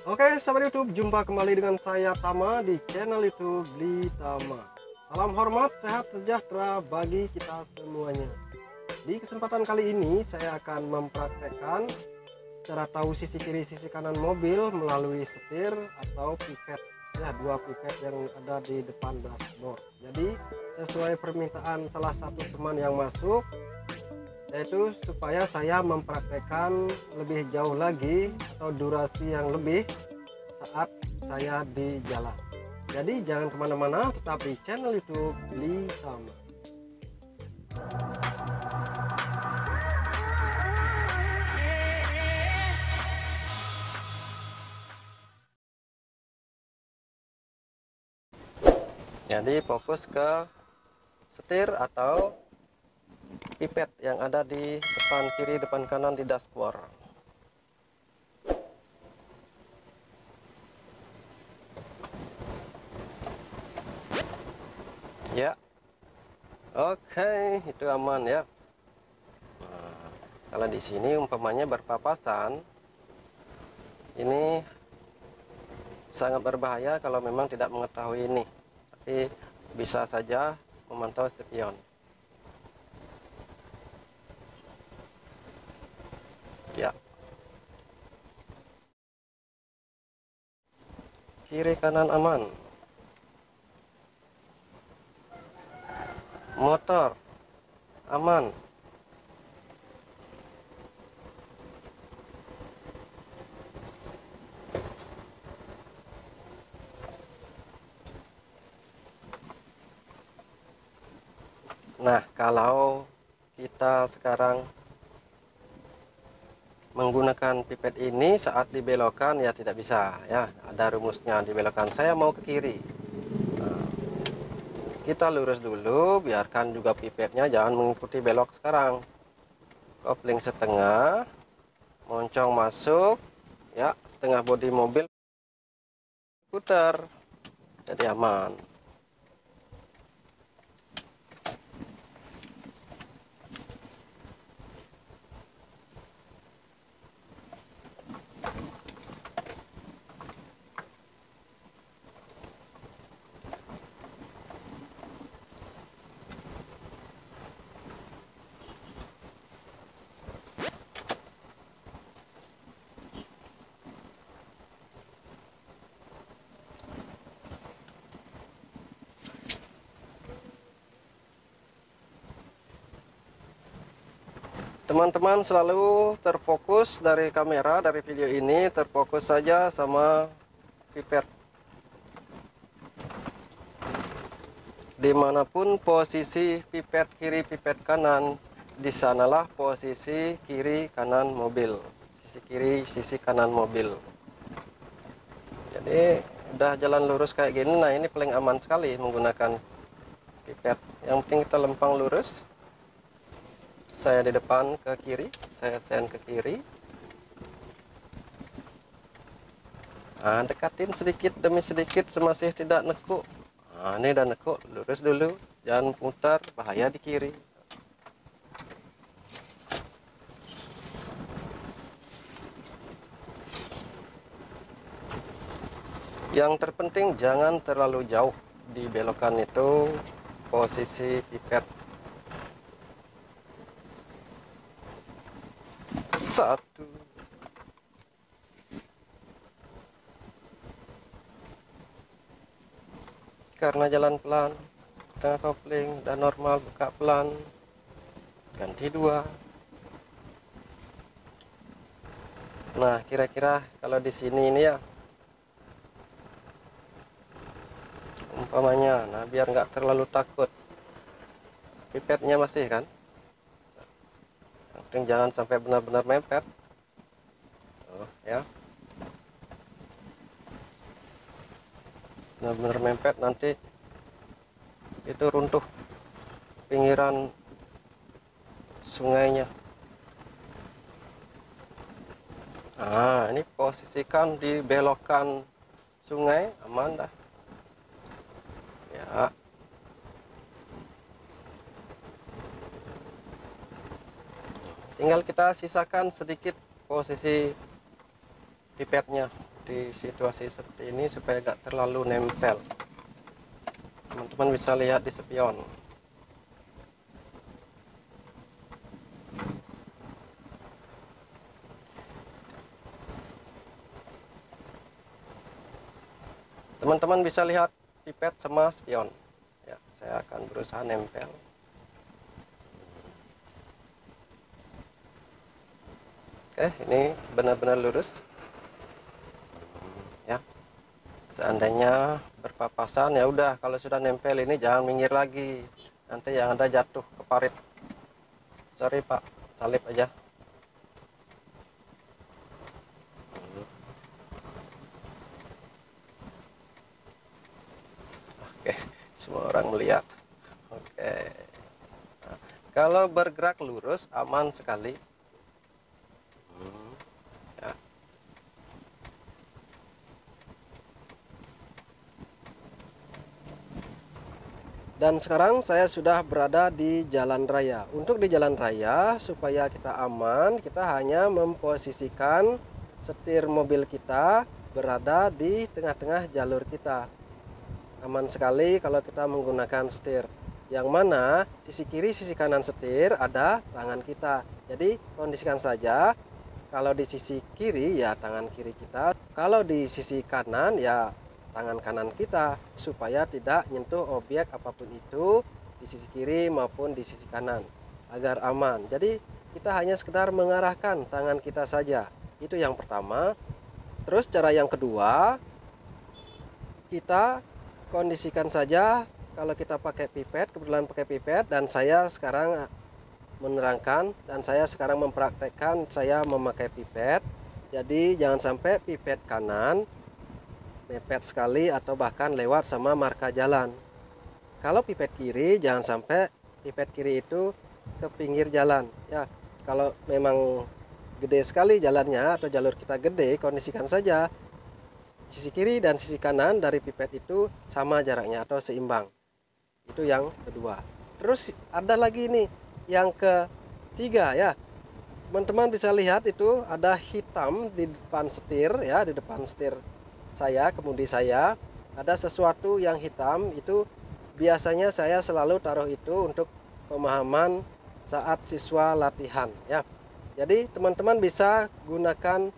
Oke, sahabat YouTube, jumpa kembali dengan saya Tama di channel YouTube Bli Tama. Salam hormat, sehat sejahtera bagi kita semuanya. Di kesempatan kali ini saya akan mempraktekkan cara tahu sisi kiri sisi kanan mobil melalui setir atau pipet. Ya, dua pipet yang ada di depan dashboard. Jadi sesuai permintaan salah satu teman yang masuk, yaitu supaya saya mempraktekkan lebih jauh lagi atau durasi yang lebih saat saya di jalan. Jadi jangan kemana-mana, tetap di channel YouTube Bli Tama. Jadi fokus ke setir atau pipet yang ada di depan kiri, depan kanan di dashboard. Ya, oke, itu aman ya. Nah, kalau di sini umpamanya berpapasan, ini sangat berbahaya kalau memang tidak mengetahui ini. Tapi bisa saja memantau spion. Ya, kiri kanan aman. Motor aman. Nah, kalau kita sekarang menggunakan pipet ini saat dibelokkan ya tidak bisa ya, ada rumusnya. Dibelokkan, saya mau ke kiri. Nah, kita lurus dulu, biarkan juga pipetnya jangan mengikuti belok sekarang. Kopling setengah, moncong masuk ya, setengah bodi mobil putar, jadi aman. Teman-teman selalu terfokus dari kamera, dari video ini terfokus saja sama pipet. Dimanapun posisi pipet kiri, pipet kanan, di sanalah posisi kiri kanan mobil. Sisi kiri, sisi kanan mobil. Jadi udah jalan lurus kayak gini, nah ini paling aman sekali menggunakan pipet. Yang penting kita lempang lurus. Saya di depan ke kiri, saya sen ke kiri. Nah, dekatin sedikit demi sedikit semasih tidak nekuk. Nah, ini udah nekuk, lurus dulu, jangan putar, bahaya di kiri. Yang terpenting jangan terlalu jauh di belokan itu posisi pipet. Satu. Karena jalan pelan, tengah kopling dan normal buka pelan, ganti dua. Nah, kira-kira kalau di sini ini ya, umpamanya, nah biar nggak terlalu takut, pipetnya masih kan, yang penting jangan sampai benar-benar mepet. Oh, ya, benar-benar mepet nanti itu runtuh pinggiran sungainya. Nah, ini posisikan di belokan sungai, aman dah ya. Tinggal kita sisakan sedikit posisi pipetnya di situasi seperti ini supaya gak terlalu nempel. Teman-teman bisa lihat di spion. Teman-teman bisa lihat pipet sama spion. Ya, saya akan berusaha nempel. Oke, ini benar-benar lurus. Ya, seandainya berpapasan ya udah, kalau sudah nempel ini jangan minggir lagi. Nanti yang ada jatuh ke parit. Sorry Pak, salib aja. Oke, semua orang melihat. Oke. Nah, kalau bergerak lurus aman sekali. Ya. Dan sekarang saya sudah berada di jalan raya. Untuk di jalan raya, supaya kita aman, kita hanya memposisikan setir mobil kita berada di tengah-tengah jalur kita. Aman sekali kalau kita menggunakan setir. Yang mana sisi kiri, sisi kanan setir ada tangan kita. Jadi kondisikan saja, kalau di sisi kiri ya tangan kiri kita, kalau di sisi kanan ya tangan kanan kita, supaya tidak nyentuh objek apapun itu di sisi kiri maupun di sisi kanan agar aman. Jadi kita hanya sekedar mengarahkan tangan kita saja. Itu yang pertama. Terus cara yang kedua, kita kondisikan saja kalau kita pakai pipet, kebetulan pakai pipet, dan saya sekarang menerangkan dan saya sekarang mempraktekkan saya memakai pipet. Jadi jangan sampai pipet kanan mepet sekali atau bahkan lewat sama marka jalan. Kalau pipet kiri jangan sampai pipet kiri itu ke pinggir jalan ya. Kalau memang gede sekali jalannya atau jalur kita gede, kondisikan saja sisi kiri dan sisi kanan dari pipet itu sama jaraknya atau seimbang. Itu yang kedua. Terus ada lagi nih yang ketiga ya. Teman-teman bisa lihat itu ada hitam di depan setir ya, di depan setir saya, kemudi saya ada sesuatu yang hitam. Itu biasanya saya selalu taruh itu untuk pemahaman saat siswa latihan ya. Jadi teman-teman bisa gunakan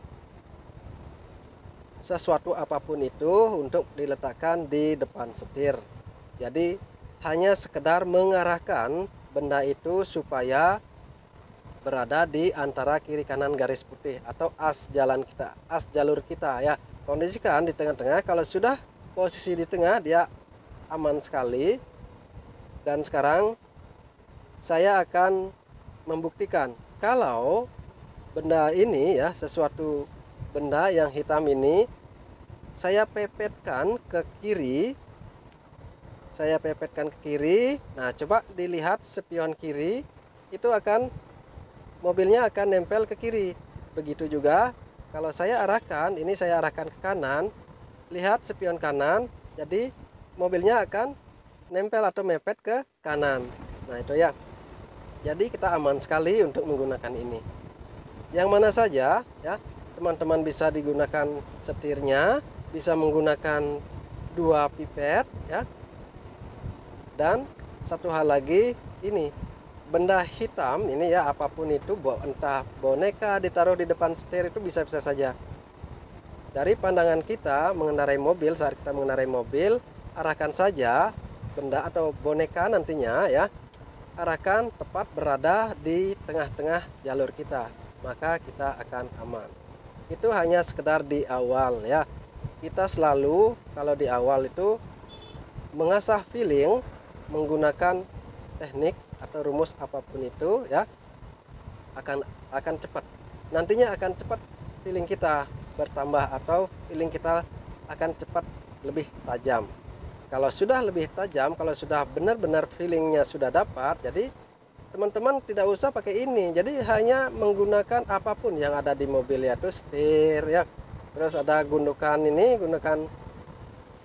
sesuatu apapun itu untuk diletakkan di depan setir. Jadi hanya sekedar mengarahkan benda itu supaya berada di antara kiri kanan garis putih atau as jalan kita, as jalur kita ya. Kondisikan di tengah-tengah. Kalau sudah posisi di tengah dia aman sekali. Dan sekarang saya akan membuktikan kalau benda ini ya, sesuatu benda yang hitam ini saya pepetkan ke kiri. Saya pepetkan ke kiri. Nah, coba dilihat spion kiri itu akan mobilnya akan nempel ke kiri. Begitu juga kalau saya arahkan, ini saya arahkan ke kanan, lihat spion kanan, jadi mobilnya akan nempel atau mepet ke kanan. Nah itu ya. Jadi kita aman sekali untuk menggunakan ini. Yang mana saja ya, teman-teman bisa digunakan setirnya, bisa menggunakan dua pipet ya. Dan satu hal lagi, ini benda hitam ini ya, apapun itu, entah boneka ditaruh di depan setir itu bisa-bisa saja. Dari pandangan kita mengendarai mobil, saat kita mengendarai mobil, arahkan saja benda atau boneka nantinya ya, arahkan tepat berada di tengah-tengah jalur kita, maka kita akan aman. Itu hanya sekedar di awal ya. Kita selalu kalau di awal itu mengasah feeling menggunakan teknik atau rumus apapun itu ya, akan cepat. Nantinya akan cepat feeling kita bertambah atau feeling kita akan cepat lebih tajam. Kalau sudah lebih tajam, kalau sudah benar-benar feelingnya sudah dapat, jadi teman-teman tidak usah pakai ini. Jadi hanya menggunakan apapun yang ada di mobil, yaitu setir ya. Terus ada gundukan ini, gundukan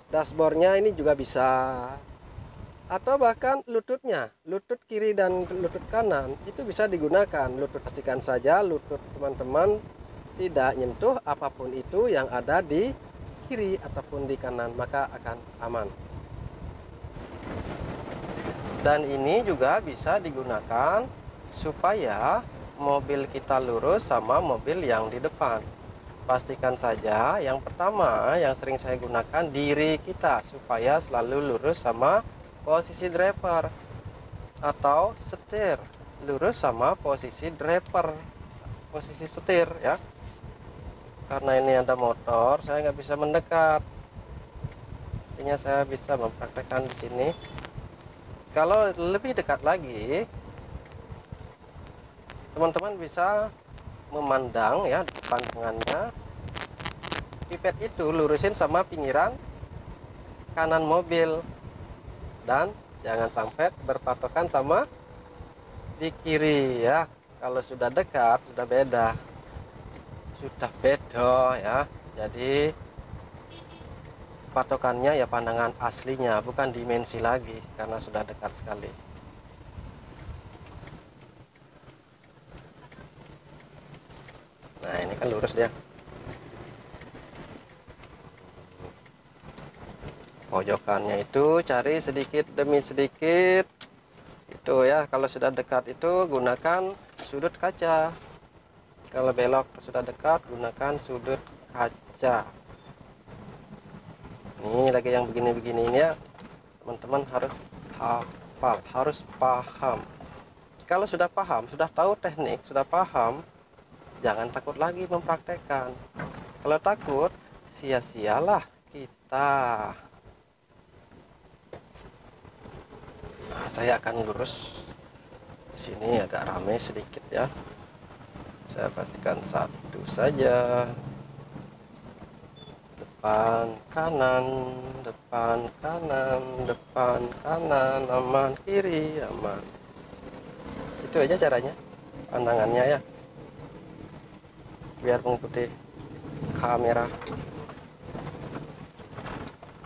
dashboardnya ini juga bisa. Atau bahkan lututnya, lutut kiri dan lutut kanan itu bisa digunakan. Lutut, pastikan saja lutut teman-teman tidak nyentuh apapun itu yang ada di kiri ataupun di kanan, maka akan aman. Dan ini juga bisa digunakan supaya mobil kita lurus sama mobil yang di depan. Pastikan saja yang pertama yang sering saya gunakan diri kita supaya selalu lurus sama posisi driver atau setir, lurus sama posisi driver, posisi setir ya. Karena ini ada motor, saya nggak bisa mendekat. Pastinya saya bisa mempraktekkan di sini. Kalau lebih dekat lagi, teman-teman bisa memandang ya depan tangannya, pipet itu lurusin sama pinggiran kanan mobil dan jangan sampai berpatokan sama di kiri ya. Kalau sudah dekat sudah beda ya. Jadi patokannya ya pandangan aslinya, bukan dimensi lagi karena sudah dekat sekali. Nah ini kan lurus dia. Pojokannya itu cari sedikit demi sedikit itu ya. Kalau sudah dekat itu gunakan sudut kaca. Kalau belok sudah dekat gunakan sudut kaca. Ini lagi yang begini-begini ini ya, teman-teman harus hafal, harus paham. Kalau sudah paham, sudah tahu teknik, sudah paham, jangan takut lagi mempraktekkan. Kalau takut, sia-sialah kita. Nah, saya akan lurus. Di sini agak ramai sedikit ya. Saya pastikan satu saja. Depan kanan, depan kanan, depan kanan, aman, kiri aman. Itu aja caranya, pandangannya ya, biar mengikuti kamera.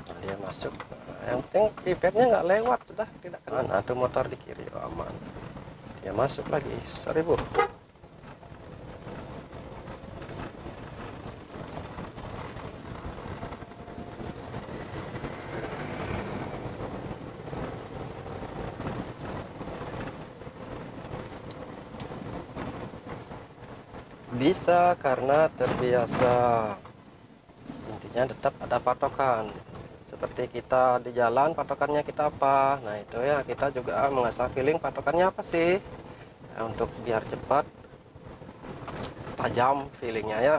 Nah, dia masuk. Nah, yang penting pipetnya nggak lewat, sudah tidak kena. Nah, ada motor di kiri, oh, aman. Dia masuk lagi. Sorry bu. Bisa karena terbiasa. Intinya tetap ada patokan. Seperti kita di jalan, patokannya kita apa? Nah itu ya, kita juga mengasah feeling patokannya apa sih ya, untuk biar cepat tajam feelingnya ya.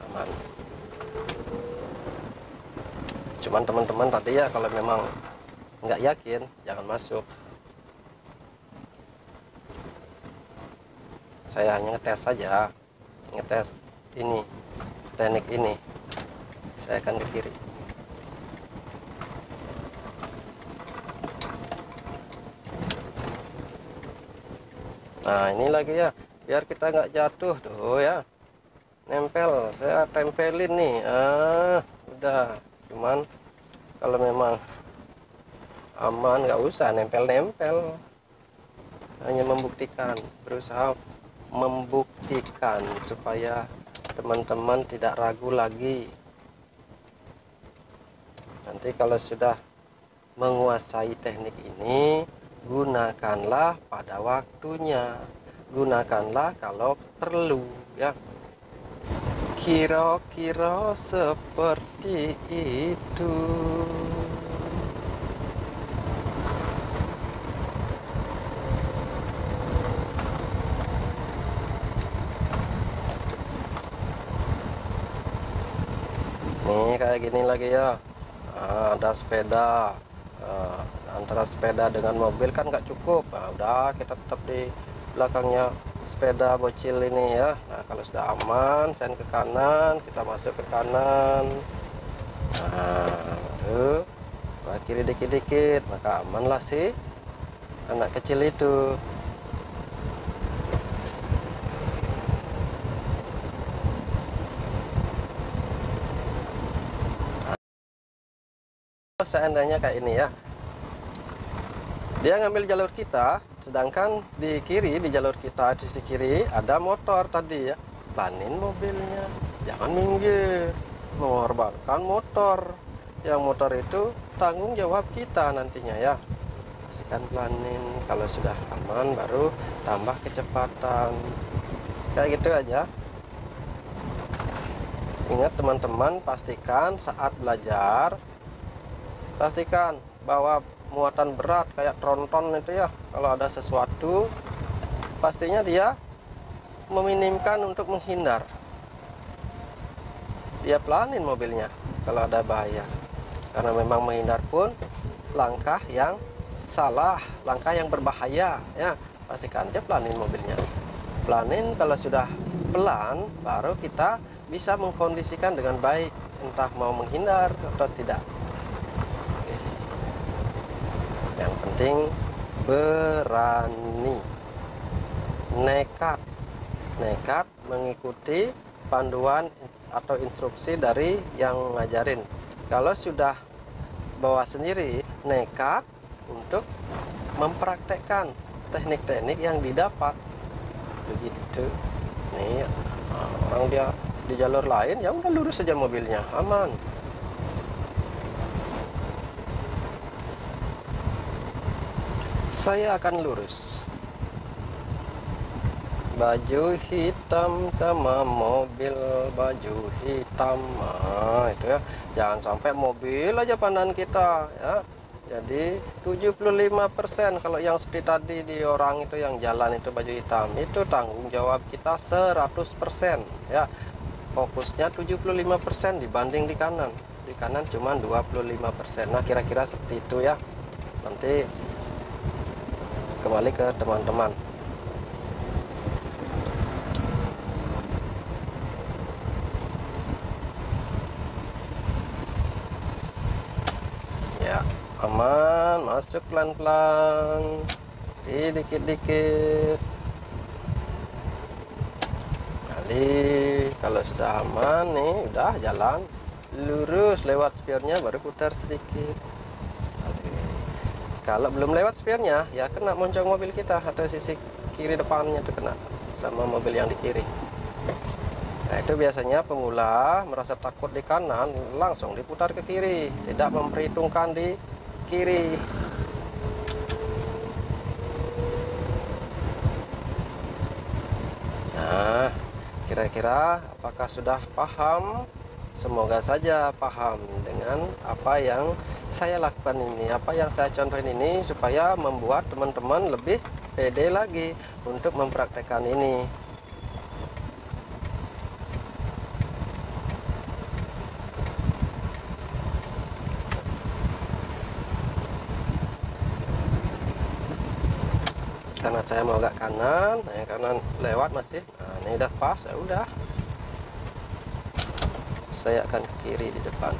Aman. Cuman teman-teman tadi ya, kalau memang nggak yakin jangan masuk. Saya hanya ngetes saja, ngetes ini, teknik ini. Saya akan ke kiri. Nah ini lagi ya, biar kita nggak jatuh tuh ya. Nempel, saya tempelin nih. Udah. Cuman kalau memang aman nggak usah nempel-nempel. Hanya membuktikan, berusaha membuktikan supaya teman-teman tidak ragu lagi. Nanti kalau sudah menguasai teknik ini, gunakanlah pada waktunya, gunakanlah kalau perlu ya. Kira-kira seperti itu. Nih kayak gini lagi ya. Nah, ada sepeda. Antara sepeda dengan mobil kan nggak cukup. Nah, udah kita tetap di belakangnya sepeda bocil ini ya. Nah kalau sudah aman, sen ke kanan, kita masuk ke kanan. Nah baru kiri dikit-dikit, maka amanlah sih anak kecil itu. seandainya kayak ini ya, dia ngambil jalur kita, sedangkan di kiri, di jalur kita di sisi kiri ada motor tadi ya, pelanin mobilnya, jangan minggir, mengorbankan motor. Yang motor itu tanggung jawab kita nantinya ya. Pastikan pelanin, kalau sudah aman baru tambah kecepatan, kayak gitu aja. Ingat teman-teman, pastikan saat belajar, pastikan bawa muatan berat kayak tronton itu ya. Kalau ada sesuatu, pastinya dia meminimkan untuk menghindar. Dia pelanin mobilnya kalau ada bahaya. Karena memang menghindar pun langkah yang salah, langkah yang berbahaya ya. Pastikan aja pelanin mobilnya. Pelanin, kalau sudah pelan baru kita bisa mengkondisikan dengan baik, entah mau menghindar atau tidak. Yang penting berani, nekat mengikuti panduan atau instruksi dari yang ngajarin. Kalau sudah bawa sendiri, nekat untuk mempraktekkan teknik-teknik yang didapat. Begitu. Nih, orang dia di jalur lain, ya udah lurus saja mobilnya, aman. Saya akan lurus. Baju hitam sama mobil baju hitam, itu ya. Jangan sampai mobil aja pandangan kita ya. Jadi 75% kalau yang seperti tadi di orang itu yang jalan itu baju hitam, itu tanggung jawab kita 100% ya. Fokusnya 75% dibanding di kanan. Di kanan cuma 25%. Nah, kira-kira seperti itu ya. Nanti kembali ke teman-teman. Ya, aman, masuk pelan-pelan, dikit-dikit. Kali kalau sudah aman nih, udah jalan lurus lewat spionnya, baru putar sedikit. Kalau belum lewat spionnya, ya kena moncong mobil kita atau sisi kiri depannya itu kena sama mobil yang di kiri. Nah, itu biasanya pemula merasa takut di kanan, langsung diputar ke kiri, tidak memperhitungkan di kiri. Nah, kira-kira apakah sudah paham? Semoga saja paham dengan apa yang saya lakukan ini, apa yang saya contohin ini, supaya membuat teman-teman lebih pede lagi untuk mempraktekkan ini. Karena saya mau agak kanan, yang kanan lewat masih. Nah, ini udah pas, ya udah. Saya akan ke kiri di depan.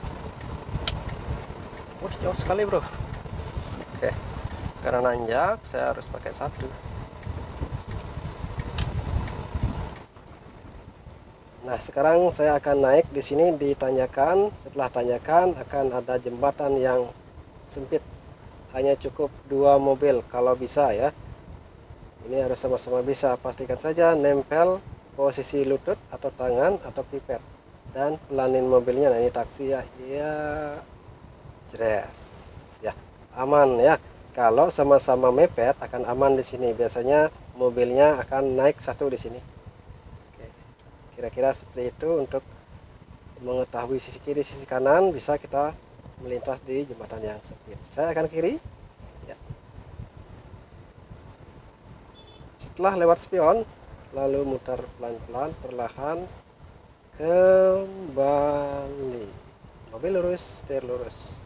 Wah, jauh sekali bro. Oke, karena nanjak saya harus pakai satu. Nah, sekarang saya akan naik di sini di tanjakan. Setelah tanjakan akan ada jembatan yang sempit, hanya cukup 2 mobil kalau bisa ya. Ini harus sama-sama bisa. Pastikan saja nempel posisi lutut atau tangan atau pipet, dan pelanin mobilnya. Nah, ini taksi ya, iya, jres ya, aman ya. Kalau sama-sama mepet akan aman di sini, biasanya mobilnya akan naik satu di sini. Oke, kira-kira seperti itu. Untuk mengetahui sisi kiri sisi kanan, bisa kita melintas di jembatan yang sempit. Saya akan kiri ya. Setelah lewat spion, lalu mutar pelan-pelan, perlahan kembali, mobil lurus, setir lurus.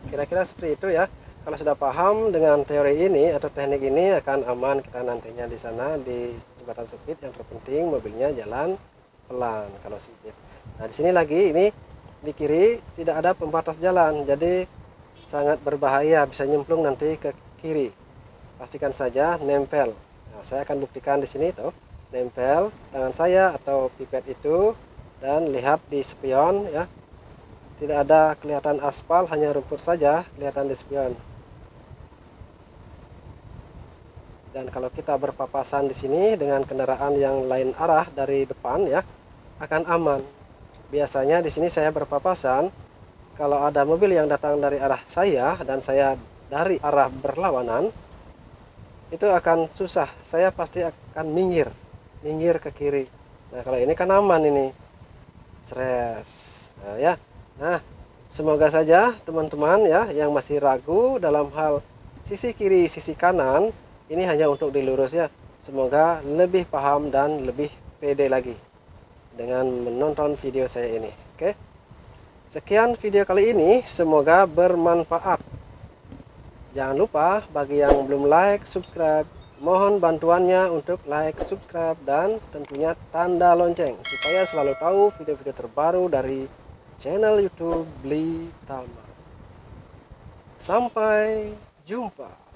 Kira-kira seperti itu ya. Kalau sudah paham dengan teori ini atau teknik ini, akan aman kita nantinya di sana di jembatan sempit. Yang terpenting mobilnya jalan pelan kalau sempit. Nah, di sini lagi, ini di kiri tidak ada pembatas jalan, jadi sangat berbahaya, bisa nyemplung nanti ke kiri. Pastikan saja nempel. Nah, saya akan buktikan di sini tuh, nempel tangan saya atau pipet itu, dan lihat di spion ya, Tidak ada kelihatan aspal, hanya rumput saja kelihatan di spion. Dan kalau kita berpapasan di sini dengan kendaraan yang lain arah dari depan ya, akan aman. Biasanya di sini saya berpapasan kalau ada mobil yang datang dari arah saya dan saya dari arah berlawanan, itu akan susah. Saya pasti akan minggir ke kiri. Nah, kalau ini kan aman ini. Stres. Nah, ya. Nah, semoga saja teman-teman ya yang masih ragu dalam hal sisi kiri, sisi kanan, ini hanya untuk dilurus ya. Semoga lebih paham dan lebih pede lagi dengan menonton video saya ini. Oke. Sekian video kali ini, semoga bermanfaat. Jangan lupa bagi yang belum like, subscribe, mohon bantuannya untuk like, subscribe, dan tentunya tanda lonceng supaya selalu tahu video-video terbaru dari channel YouTube Bli Tama. Sampai jumpa.